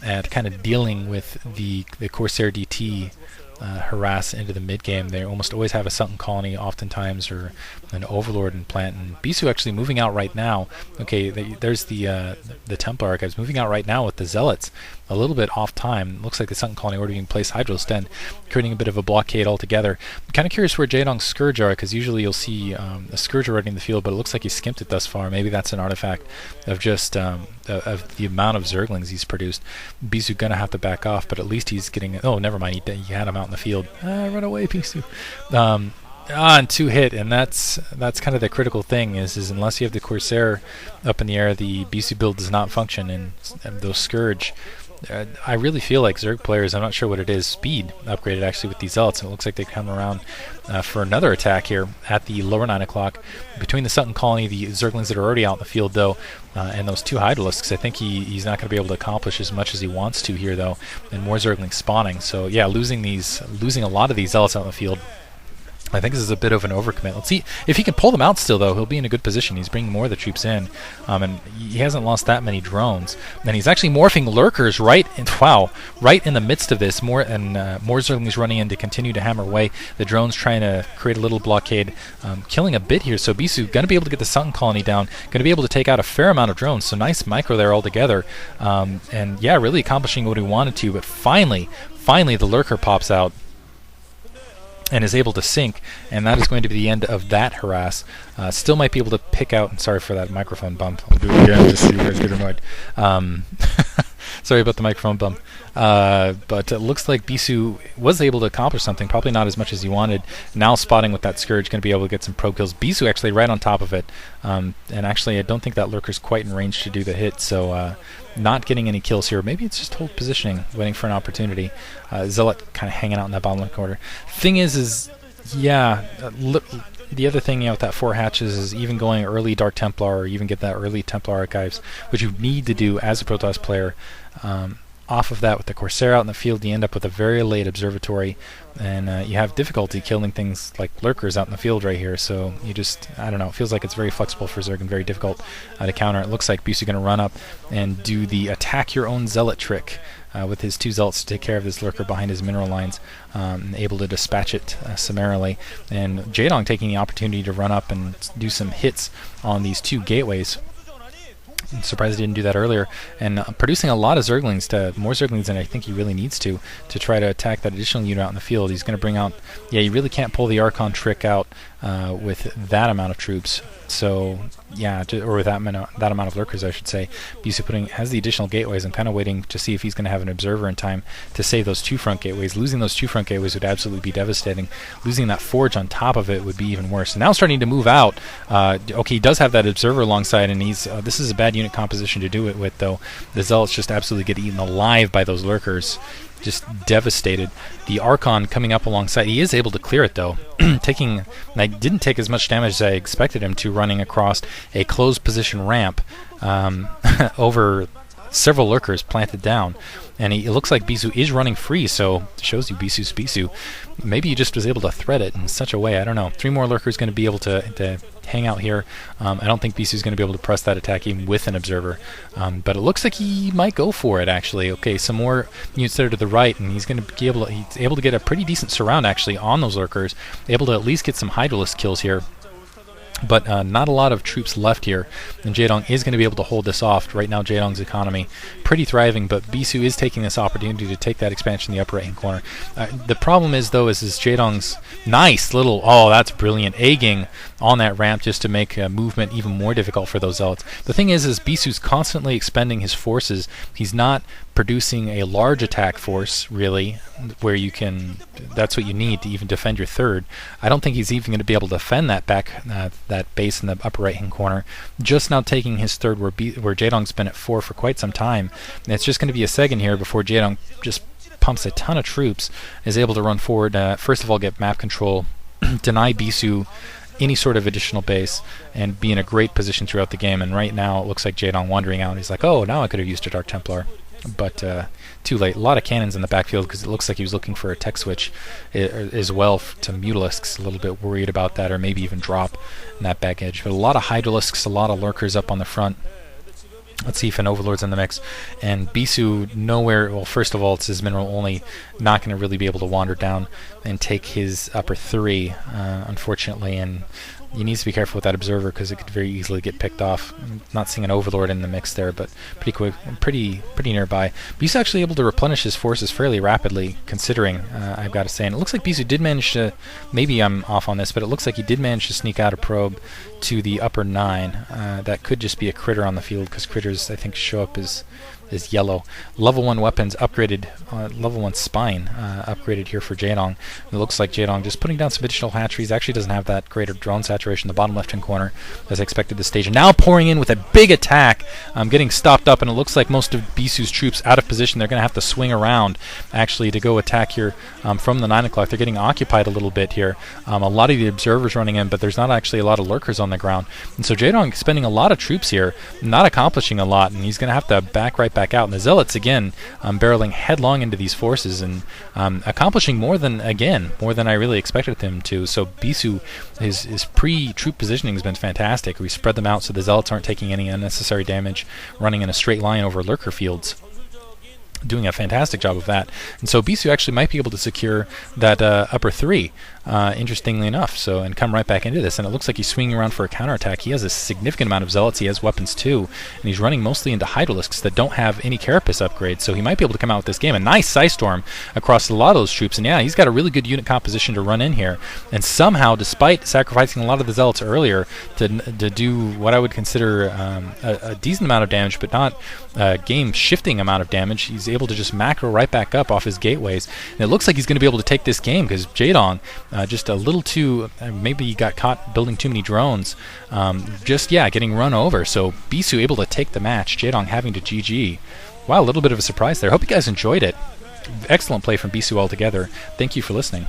at kind of dealing with the Corsair DT harass into the mid game. They almost always have a Sunken Colony, oftentimes, or an Overlord and plant. And Bisu actually moving out right now. Okay, there's the Templar Archives moving out right now with the Zealots. A little bit off time. Looks like the Sunken Colony already being placed Hydro Sten, creating a bit of a blockade altogether. I'm kind of curious where Jaedong's Scourge are, because usually you'll see a Scourge already in the field, but it looks like he's skimped it thus far. Maybe that's an artifact of just of the amount of Zerglings he's produced. Bisu gonna have to back off, but at least he's getting... Oh, never mind, he had him out in the field. Run away, Bisu. And 2-hit, and that's kind of the critical thing, is unless you have the Corsair up in the air, the Bisu build does not function, and those Scourge... I really feel like Zerg players, I'm not sure what it is, speed upgraded actually with these Zealots, and it looks like they come around for another attack here at the lower 9 o'clock. Between the Sunken Colony, the Zerglings that are already out in the field though, and those 2 Hydralisks, I think he's not going to be able to accomplish as much as he wants to here though, and more Zerglings spawning. So yeah, losing a lot of these Zealots out in the field, I think this is a bit of an overcommit. Let's see if he can pull them out still, though. He'll be in a good position. He's bringing more of the troops in, and he hasn't lost that many drones. And he's actually morphing lurkers right in the midst of this. More Zerglings running in to continue to hammer away. The drones trying to create a little blockade, killing a bit here. So Bisu going to be able to get the Sunken Colony down, going to be able to take out a fair amount of drones. So nice micro there altogether, and yeah, really accomplishing what he wanted to. But finally, the lurker pops out and is able to sink, and that is going to be the end of that harass. Still might be able to pick out, and sorry for that microphone bump, I'll do it again just so you guys get annoyed. Sorry about the microphone bump. But it looks like Bisu was able to accomplish something, probably not as much as he wanted. Now spotting with that Scourge, going to be able to get some probe kills. Bisu actually right on top of it, and actually I don't think that Lurker's quite in range to do the hit, so not getting any kills here. Maybe it's just hold positioning, waiting for an opportunity. Zealot kind of hanging out in that bottom left corner. Thing is yeah, the other thing, with that 4 hatches is even going early Dark Templar, or even get that early Templar Archives, which you need to do as a Protoss player. Off of that, with the Corsair out in the field, you end up with a very late Observatory, and you have difficulty killing things like Lurkers out in the field right here, so you just, I don't know, it feels like it's very flexible for Zerg and very difficult to counter. It looks like Bisu going to run up and do the attack your own Zealot trick with his 2 Zealots to take care of this Lurker behind his mineral lines, and able to dispatch it summarily. And Jaedong taking the opportunity to run up and do some hits on these 2 gateways. I'm surprised he didn't do that earlier, and producing a lot of Zerglings, more Zerglings than I think he really needs to try to attack that additional unit out in the field. He's going to bring out, yeah, you really can't pull the Archon trick out with that amount of troops. So yeah, or with that amount of Lurkers, I should say. Bisu has the additional gateways. I'm kind of waiting to see if he's going to have an Observer in time to save those 2 front gateways. Losing those 2 front gateways would absolutely be devastating. Losing that Forge on top of it would be even worse. And now starting to move out. Okay, he does have that Observer alongside, and he's this is a bad unit composition to do it with, though. The Zealots just absolutely get eaten alive by those Lurkers. Just devastated. The Archon coming up alongside. He is able to clear it, though. I didn't take as much damage as I expected him to, running across a closed position ramp over several Lurkers planted down. And it looks like Bisu is running free, so it shows you Bisu's Bisu. Maybe he just was able to thread it in such a way, I don't know. 3 more Lurkers going to be able to hang out here. I don't think Bisu's going to be able to press that attack even with an Observer. But it looks like he might go for it, actually. Okay, some more units there to the right, and he's going to be he's able to get a pretty decent surround, actually, on those Lurkers. Able to at least get some Hydralisk kills here. But not a lot of troops left here, and Jaedong is going to be able to hold this off. Right now, Jaedong's economy pretty thriving, but Bisu is taking this opportunity to take that expansion in the upper right-hand corner. The problem is, though, is Jaedong's nice little, oh, that's brilliant, egging on that ramp just to make movement even more difficult for those Zealots. The thing is Bisu's constantly expending his forces. He's not producing a large attack force, really, where you can, that's what you need to even defend your 3rd. I don't think he's even going to be able to defend that back, that base in the upper right-hand corner. Just now taking his 3rd where Jaedong's been at 4 for quite some time. And it's just going to be a second here before Jaedong just pumps a ton of troops, is able to run forward, first of all get map control, deny Bisu any sort of additional base, and be in a great position throughout the game. And right now it looks like Jaedong wandering out, and he's like, oh, now I could have used a Dark Templar. But too late. A lot of cannons in the backfield, because it looks like he was looking for a tech switch as well to Mutalisks. A little bit worried about that, or maybe even drop in that back edge. But a lot of Hydralisks, a lot of Lurkers up on the front. Let's see if an Overlord's in the mix. And Bisu nowhere. Well, first of all, it's his mineral only. Not going to really be able to wander down and take his upper 3, unfortunately. And he needs to be careful with that observer because it could very easily get picked off. I'm not seeing an Overlord in the mix there, but pretty quick, pretty nearby. Bisu actually able to replenish his forces fairly rapidly, considering, I've got to say. And it looks like Bisu did manage to, maybe I'm off on this, but it looks like he did manage to sneak out a probe to the upper 9. That could just be a critter on the field, because critters, I think, show up as yellow. Level 1 weapons upgraded, level 1 spine upgraded here for Jaedong. It looks like Jaedong just putting down some additional hatcheries. Actually doesn't have that greater drone saturation in the bottom left-hand corner as I expected this stage. And now pouring in with a big attack, getting stopped up, and it looks like most of Bisu's troops out of position. They're going to have to swing around actually to go attack here from the 9 o'clock. They're getting occupied a little bit here. A lot of the observers running in, but there's not actually a lot of lurkers on the ground. And so Jaedong spending a lot of troops here, not accomplishing a lot, and he's going to have to back right back out. And the Zealots, again, barreling headlong into these forces and accomplishing more than I really expected them to. So Bisu, his pre-troop positioning has been fantastic. We spread them out so the Zealots aren't taking any unnecessary damage, running in a straight line over lurker fields. Doing a fantastic job of that. And so Bisu actually might be able to secure that upper 3, interestingly enough, so, and come right back into this. And it looks like he's swinging around for a counterattack. He has a significant amount of Zealots. He has weapons too, and he's running mostly into Hydralisks that don't have any Carapace upgrades, so he might be able to come out with this game. A nice Psy Storm across a lot of those troops, and yeah, he's got a really good unit composition to run in here. And somehow, despite sacrificing a lot of the Zealots earlier to do what I would consider a decent amount of damage, but not game-shifting amount of damage, he's able to just macro right back up off his gateways. And it looks like he's going to be able to take this game because Jaedong, just a little too, maybe he got caught building too many drones, getting run over. So Bisu able to take the match, Jaedong having to GG. Wow, a little bit of a surprise there. Hope you guys enjoyed it. Excellent play from Bisu altogether. Thank you for listening.